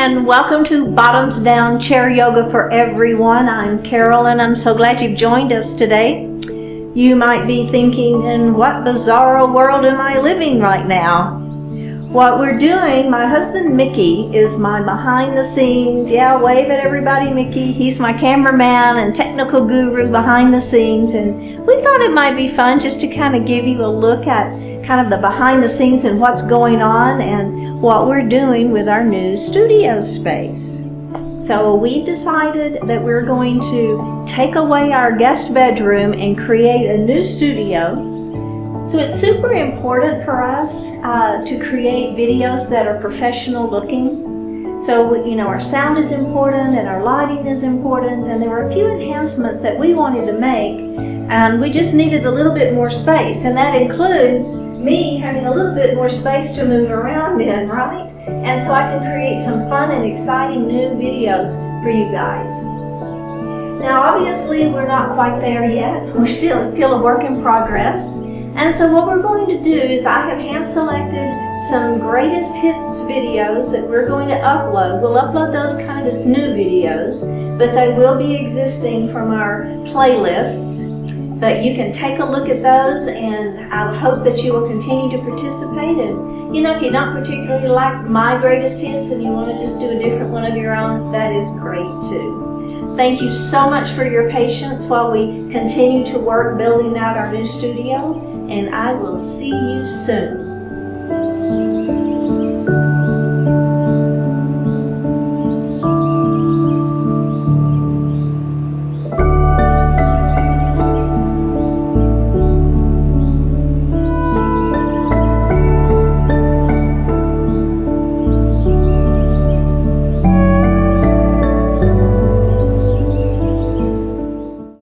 and welcome to Bottoms Down Chair Yoga for Everyone. I'm Carol and I'm so glad you've joined us today. You might be thinking, in what bizarro world am I living right now? What we're doing, my husband Mickey is my behind the scenes, wave at everybody Mickey, he's my cameraman and technical guru behind the scenes, and we thought it might be fun just to kind of give you a look at kind of the behind the scenes and what's going on and what we're doing with our new studio space. So we decided that we're going to take away our guest bedroom and create a new studio. So it's super important for us to create videos that are professional looking. So, our sound is important and our lighting is important, and there were a few enhancements that we wanted to make, and we just needed a little bit more space, and that includes me having a little bit more space to move around in, right? And so I can create some fun and exciting new videos for you guys. Now, obviously, we're not quite there yet. We're still a work in progress. And so what we're going to do is I have hand-selected some greatest hits videos that we're going to upload. We'll upload those kind of as new videos, but they will be existing from our playlists. But you can take a look at those, and I hope that you will continue to participate. And if you don't particularly like my greatest hits and you want to just do a different one of your own, that is great too. Thank you so much for your patience while we continue to work building out our new studio, and I will see you soon.